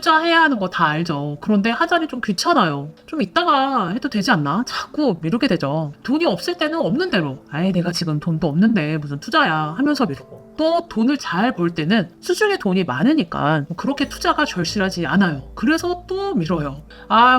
투자해야 하는 거 다 알죠. 그런데 하자니 좀 귀찮아요. 좀 이따가 해도 되지 않나? 자꾸 미루게 되죠. 돈이 없을 때는 없는 대로 아예 내가 지금 돈도 없는데 무슨 투자야 하면서 미루고, 또 돈을 잘 벌 때는 수중에 돈이 많으니까 그렇게 투자가 절실하지 않아요. 그래서 또 미뤄요.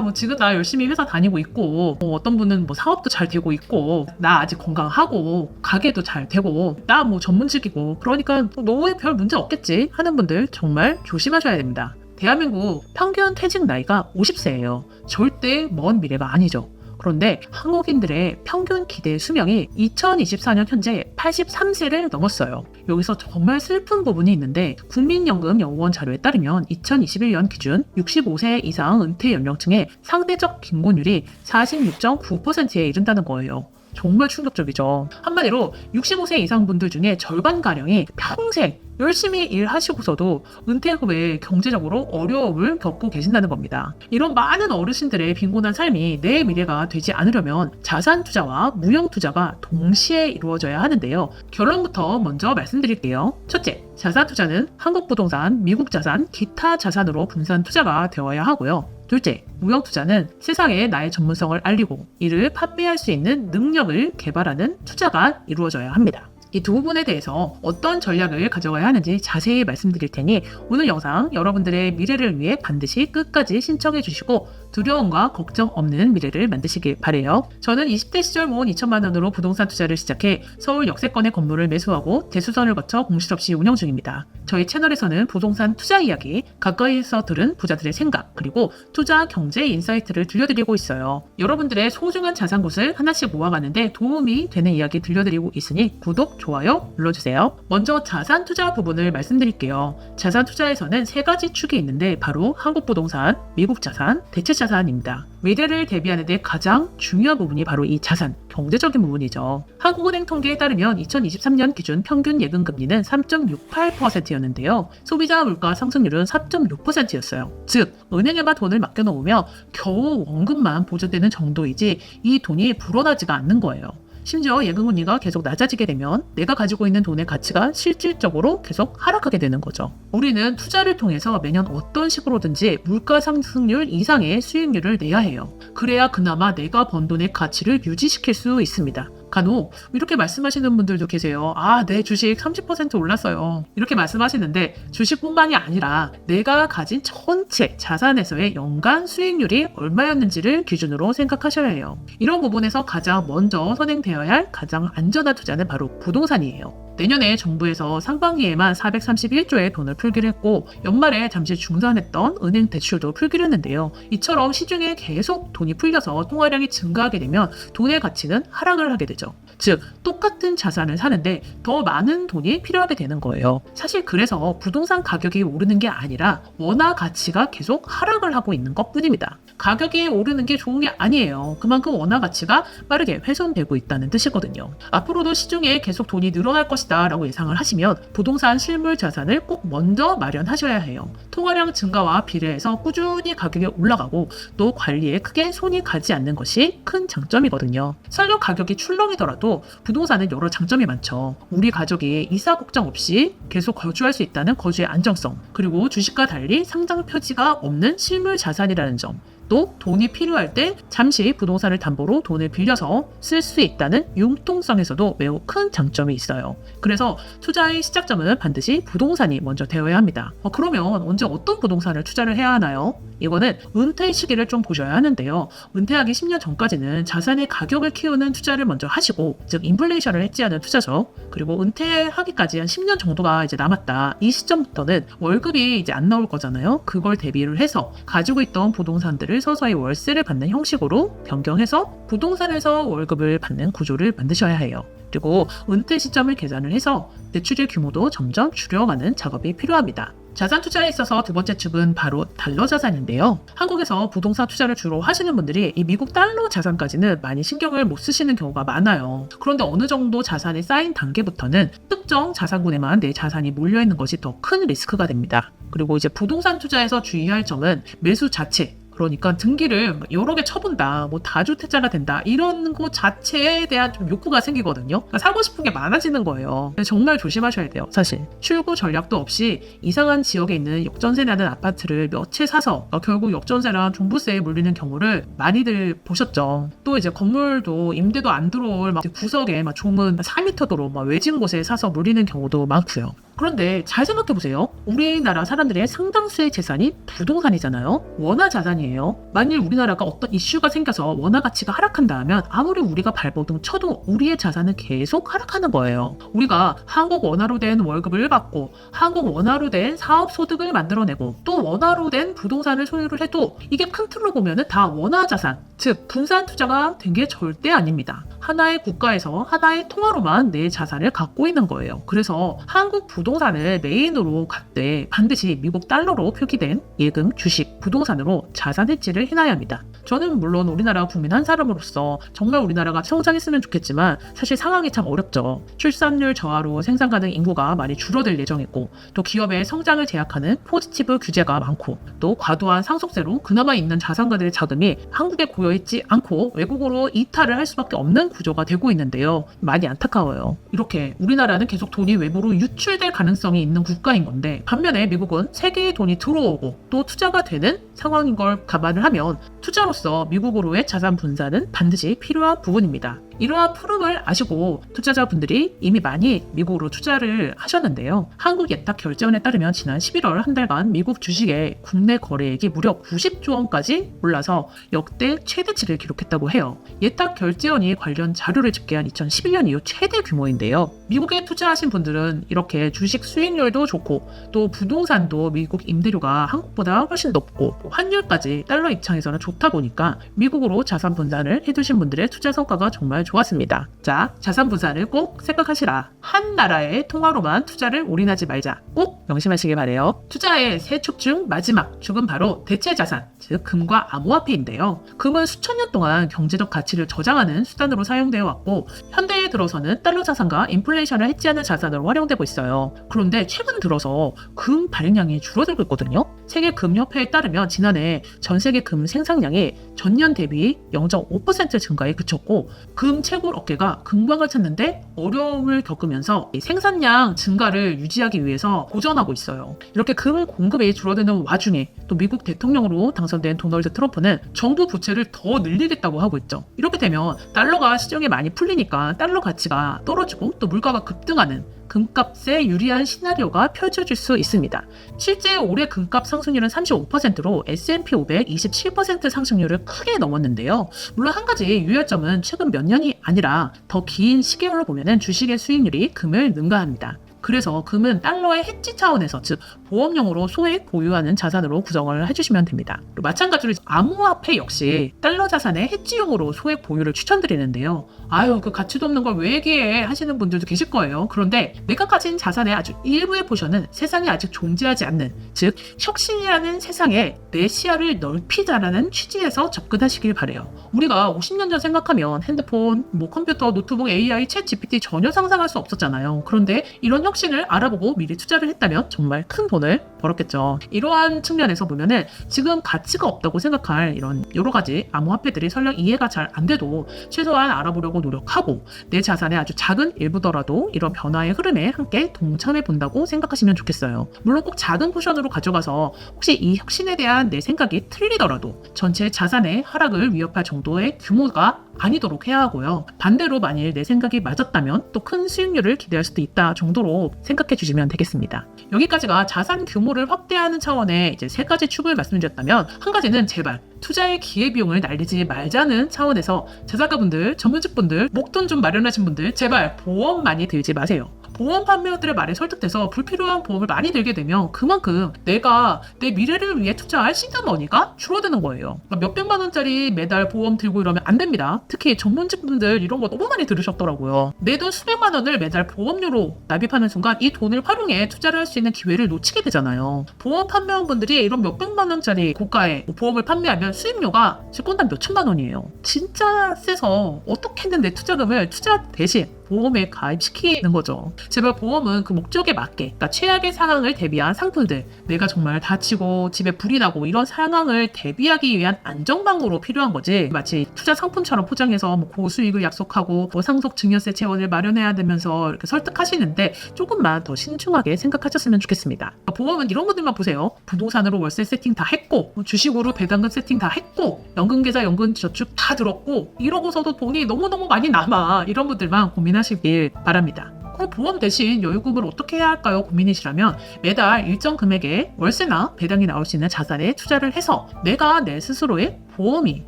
뭐 지금 나 열심히 회사 다니고 있고, 어떤 분은 뭐 사업도 잘 되고 있고, 나 아직 건강하고 가게도 잘 되고, 나 뭐 전문직이고, 그러니까 노후에 별 문제 없겠지 하는 분들 정말 조심하셔야 됩니다. 대한민국 평균 퇴직 나이가 50세예요. 절대 먼 미래가 아니죠. 그런데 한국인들의 평균 기대 수명이 2024년 현재 83세를 넘었어요. 여기서 정말 슬픈 부분이 있는데, 국민연금연구원 자료에 따르면 2021년 기준 65세 이상 은퇴 연령층의 상대적 빈곤율이 46.9%에 이른다는 거예요. 정말 충격적이죠. 한마디로 65세 이상 분들 중에 절반가량이 평생 열심히 일하시고서도 은퇴 후에 경제적으로 어려움을 겪고 계신다는 겁니다. 이런 많은 어르신들의 빈곤한 삶이 내 미래가 되지 않으려면 자산 투자와 무형 투자가 동시에 이루어져야 하는데요. 결론부터 먼저 말씀드릴게요. 첫째, 자산 투자는 한국 부동산, 미국 자산, 기타 자산으로 분산 투자가 되어야 하고요. 둘째, 무형 투자는 세상에 나의 전문성을 알리고 이를 판매할 수 있는 능력을 개발하는 투자가 이루어져야 합니다. 이 두 부분에 대해서 어떤 전략을 가져가야 하는지 자세히 말씀드릴 테니 오늘 영상 여러분들의 미래를 위해 반드시 끝까지 신청해 주시고 두려움과 걱정 없는 미래를 만드시길 바래요. 저는 20대 시절 모은 2천만 원으로 부동산 투자를 시작해 서울 역세권의 건물을 매수하고 대수선을 거쳐 공실 없이 운영 중입니다. 저희 채널에서는 부동산 투자 이야기, 가까이서 들은 부자들의 생각, 그리고 투자 경제 인사이트를 들려드리고 있어요. 여러분들의 소중한 자산굿을 하나씩 모아가는데 도움이 되는 이야기 들려드리고 있으니 구독, 좋아요 눌러주세요. 먼저 자산 투자 부분을 말씀드릴게요. 자산 투자에서는 세 가지 축이 있는데 바로 한국 부동산, 미국 자산, 대체 자산입니다. 미래를 대비하는 데 가장 중요한 부분이 바로 이 자산, 경제적인 부분이죠. 한국은행 통계에 따르면 2023년 기준 평균 예금금리는 3.68%였는데요. 소비자 물가 상승률은 4.6%였어요. 즉, 은행에만 돈을 맡겨놓으면 겨우 원금만 보조되는 정도이지 이 돈이 불어나지가 않는 거예요. 심지어 예금금리가 계속 낮아지게 되면 내가 가지고 있는 돈의 가치가 실질적으로 계속 하락하게 되는 거죠. 우리는 투자를 통해서 매년 어떤 식으로든지 물가 상승률 이상의 수익률을 내야 해요. 그래야 그나마 내가 번 돈의 가치를 유지시킬 수 있습니다. 간혹 이렇게 말씀하시는 분들도 계세요. 내 주식 30% 올랐어요. 이렇게 말씀하시는데 주식뿐만이 아니라 내가 가진 전체 자산에서의 연간 수익률이 얼마였는지를 기준으로 생각하셔야 해요. 이런 부분에서 가장 먼저 선행되어야 할 가장 안전한 투자는 바로 부동산이에요. 내년에 정부에서 상반기에만 431조의 돈을 풀기로 했고 연말에 잠시 중단했던 은행 대출도 풀기로 했는데요. 이처럼 시중에 계속 돈이 풀려서 통화량이 증가하게 되면 돈의 가치는 하락을 하게 되죠. 즉, 똑같은 자산을 사는데 더 많은 돈이 필요하게 되는 거예요. 사실 그래서 부동산 가격이 오르는 게 아니라 원화 가치가 계속 하락을 하고 있는 것 뿐입니다. 가격이 오르는 게 좋은 게 아니에요. 그만큼 원화 가치가 빠르게 훼손되고 있다는 뜻이거든요. 앞으로도 시중에 계속 돈이 늘어날 것이다 라고 예상을 하시면 부동산 실물 자산을 꼭 먼저 마련하셔야 해요. 통화량 증가와 비례해서 꾸준히 가격이 올라가고 또 관리에 크게 손이 가지 않는 것이 큰 장점이거든요. 설령 가격이 출렁이더라도 부동산은 여러 장점이 많죠. 우리 가족이 이사 걱정 없이 계속 거주할 수 있다는 거주의 안정성, 그리고 주식과 달리 상장 표지가 없는 실물 자산이라는 점, 또 돈이 필요할 때 잠시 부동산을 담보로 돈을 빌려서 쓸 수 있다는 융통성에서도 매우 큰 장점이 있어요. 그래서 투자의 시작점은 반드시 부동산이 먼저 되어야 합니다. 그러면 언제 어떤 부동산을 투자를 해야 하나요? 이거는 은퇴 시기를 좀 보셔야 하는데요. 은퇴하기 10년 전까지는 자산의 가격을 키우는 투자를 먼저 하시고, 즉 인플레이션을 해지하는 투자죠. 그리고 은퇴하기까지 한 10년 정도가 이제 남았다. 이 시점부터는 월급이 이제 안 나올 거잖아요. 그걸 대비를 해서 가지고 있던 부동산들을 서서히 월세를 받는 형식으로 변경해서 부동산에서 월급을 받는 구조를 만드셔야 해요. 그리고 은퇴 시점을 계산을 해서 대출의 규모도 점점 줄여가는 작업이 필요합니다. 자산 투자에 있어서 두 번째 축은 바로 달러 자산인데요. 한국에서 부동산 투자를 주로 하시는 분들이 이 미국 달러 자산까지는 많이 신경을 못 쓰시는 경우가 많아요. 그런데 어느 정도 자산이 쌓인 단계부터는 특정 자산군에만 내 자산이 몰려있는 것이 더 큰 리스크가 됩니다. 그리고 이제 부동산 투자에서 주의할 점은 매수 자체, 그러니까 등기를 여러 개 쳐본다, 뭐 다주택자가 된다, 이런 거 자체에 대한 좀 욕구가 생기거든요. 그러니까 사고 싶은 게 많아지는 거예요. 그래서 정말 조심하셔야 돼요. 사실 출구 전략도 없이 이상한 지역에 있는 역전세 나는 아파트를 몇 채 사서 결국 역전세랑 종부세에 물리는 경우를 많이들 보셨죠. 또 이제 건물도 임대도 안 들어올 막 구석에 막 좁은 4m 도로 막 외진 곳에 사서 물리는 경우도 많고요. 그런데 잘 생각해보세요. 우리나라 사람들의 상당수의 재산이 부동산이잖아요. 원화 자산이에요. 만일 우리나라가 어떤 이슈가 생겨서 원화 가치가 하락한다 하면 아무리 우리가 발버둥 쳐도 우리의 자산은 계속 하락하는 거예요. 우리가 한국 원화로 된 월급을 받고 한국 원화로 된 사업 소득을 만들어내고 또 원화로 된 부동산을 소유를 해도 이게 큰 틀로 보면 다 원화 자산, 즉 분산 투자가 된 게 절대 아닙니다. 하나의 국가에서 하나의 통화로만 내 자산을 갖고 있는 거예요. 그래서 한국 부동산을 메인으로 갈 때 반드시 미국 달러로 표기된 예금, 주식, 부동산으로 자산 해지를 해놔야 합니다. 저는 물론 우리나라 국민 한 사람으로서 정말 우리나라가 성장했으면 좋겠지만 사실 상황이 참 어렵죠. 출산율 저하로 생산 가능 인구가 많이 줄어들 예정이고 또 기업의 성장을 제약하는 포지티브 규제가 많고 또 과도한 상속세로 그나마 있는 자산가들의 자금이 한국에 고여있지 않고 외국으로 이탈을 할 수밖에 없는 구조가 되고 있는데요. 많이 안타까워요. 이렇게 우리나라는 계속 돈이 외부로 유출될 가능성이 있는 국가인 건데 반면에 미국은 세계의 돈이 들어오고 또 투자가 되는 상황인 걸 감안을 하면 투자로서 미국으로의 자산 분산은 반드시 필요한 부분입니다. 이러한 푸름을 아시고 투자자분들이 이미 많이 미국으로 투자를 하셨는데요. 한국 예탁결제원에 따르면 지난 11월 한 달간 미국 주식의 국내 거래액이 무려 90조 원까지 올라서 역대 최대치를 기록했다고 해요. 예탁결제원이 관련 자료를 집계한 2011년 이후 최대 규모인데요. 미국에 투자하신 분들은 이렇게 주식 수익률도 좋고 또 부동산도 미국 임대료가 한국보다 훨씬 높고 환율까지 달러 입장에서는 좋다 보니까 미국으로 자산 분산을 해두신 분들의 투자 성과가 정말 좋았습니다. 자, 자산 분산을 꼭 생각하시라. 한 나라의 통화로만 투자를 올인하지 말자. 꼭 명심하시길 바래요. 투자의 세 축 중 마지막 축은 바로 대체 자산, 즉 금과 암호화폐인데요. 금은 수천 년 동안 경제적 가치를 저장하는 수단으로 사용되어 왔고 현대에 들어서는 달러 자산과 인플레이션을 해지하는 자산으로 활용되고 있어요. 그런데 최근 들어서 금 발행량이 줄어들고 있거든요. 세계금협회에 따르면 지난해 전 세계 금 생산량이 전년 대비 0.5% 증가에 그쳤고 금 채굴 업계가 금광을 찾는데 어려움을 겪으면서 생산량 증가를 유지하기 위해서 고전하고 있어요. 이렇게 금 공급이 줄어드는 와중에 또 미국 대통령으로 당선된 도널드 트럼프는 정부 부채를 더 늘리겠다고 하고 있죠. 이렇게 되면 달러가 시중에 많이 풀리니까 달러 가치가 떨어지고 또 물가가 급등하는 금값에 유리한 시나리오가 펼쳐질 수 있습니다. 실제 올해 금값 상승률은 35%로 S&P 500 27% 상승률을 크게 넘었는데요. 물론 한 가지 유효점은 최근 몇 년이 아니라 더 긴 시계열로 보면 주식의 수익률이 금을 능가합니다. 그래서 금은 달러의 해지 차원에서 즉 보험용으로 소액 보유하는 자산으로 구성을 해주시면 됩니다. 마찬가지로 암호화폐 역시 달러 자산의 해지용으로 소액 보유를 추천드리는데요. 아유 그 가치도 없는 걸 왜 얘기해 하시는 분들도 계실 거예요. 그런데 내가 가진 자산의 아주 일부의 포션은 세상에 아직 존재하지 않는 즉 혁신이라는 세상에 내 시야를 넓히자라는 취지에서 접근하시길 바래요. 우리가 50년 전 생각하면 핸드폰, 컴퓨터, 노트북, AI, 챗 GPT 전혀 상상할 수 없었잖아요. 그런데 이런 혁신을 알아보고 미리 투자를 했다면 정말 큰 돈을 벌었겠죠. 이러한 측면에서 보면은 지금 가치가 없다고 생각할 이런 여러 가지 암호화폐들이 설령 이해가 잘 안 돼도 최소한 알아보려고 노력하고 내 자산의 아주 작은 일부더라도 이런 변화의 흐름에 함께 동참해 본다고 생각하시면 좋겠어요. 물론 꼭 작은 포션으로 가져가서 혹시 이 혁신에 대한 내 생각이 틀리더라도 전체 자산의 하락을 위협할 정도의 규모가 아니도록 해야 하고요. 반대로 만일 내 생각이 맞았다면 또 큰 수익률을 기대할 수도 있다 정도로 생각해 주시면 되겠습니다. 여기까지가 자산 규모를 확대하는 차원의 이제 세 가지 축을 말씀드렸다면 한 가지는 제발 투자의 기회비용을 날리지 말자는 차원에서 자산가분들, 전문직분들, 목돈 좀 마련하신 분들 제발 보험 많이 들지 마세요. 보험 판매원들의 말에 설득돼서 불필요한 보험을 많이 들게 되면 그만큼 내가 내 미래를 위해 투자할 시드머니가 줄어드는 거예요. 몇백만 원짜리 매달 보험 들고 이러면 안 됩니다. 특히 전문직분들 이런 거 너무 많이 들으셨더라고요. 내 돈 수백만 원을 매달 보험료로 납입하는 순간 이 돈을 활용해 투자를 할 수 있는 기회를 놓치게 되잖아요. 보험 판매원분들이 이런 몇백만 원짜리 고가의 보험을 판매하면 수입료가 건당 몇천만 원이에요. 진짜 세서 어떻게든 내 투자금을 투자 대신 보험에 가입시키는 거죠. 제발 보험은 그 목적에 맞게, 그러니까 최악의 상황을 대비한 상품들, 내가 정말 다치고 집에 불이 나고 이런 상황을 대비하기 위한 안정망으로 필요한 거지, 마치 투자 상품처럼 포장해서 뭐 고수익을 약속하고 뭐 상속 증여세 채원을 마련해야 되면서 이렇게 설득하시는데 조금만 더 신중하게 생각하셨으면 좋겠습니다. 보험은 이런 분들만 보세요. 부동산으로 월세 세팅 다 했고, 뭐 주식으로 배당금 세팅 다 했고, 연금계좌 연금저축 다 들었고, 이러고서도 돈이 너무너무 많이 남아. 이런 분들만 고민하시길 바랍니다. 그럼 보험 대신 여유금을 어떻게 해야 할까요? 고민이시라면 매달 일정 금액의 월세나 배당이 나올 수 있는 자산에 투자를 해서 내가 내 스스로의 보험이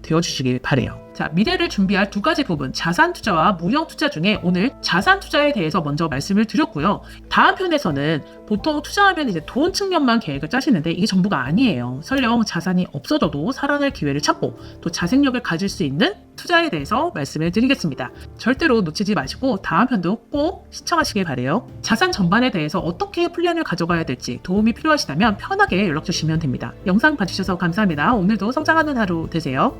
되어주시길 바래요. 자, 미래를 준비할 두 가지 부분, 자산 투자와 무형 투자 중에 오늘 자산 투자에 대해서 먼저 말씀을 드렸고요. 다음 편에서는 보통 투자하면 이제 돈 측면만 계획을 짜시는데 이게 전부가 아니에요. 설령 자산이 없어져도 살아날 기회를 찾고 또 자생력을 가질 수 있는 투자에 대해서 말씀을 드리겠습니다. 절대로 놓치지 마시고 다음 편도 꼭 시청하시길 바래요. 자산 전반에 대해서 어떻게 플랜을 가져가야 될지 도움이 필요하시다면 편하게 연락 주시면 됩니다. 영상 봐주셔서 감사합니다. 오늘도 성장하는 하루 되세요.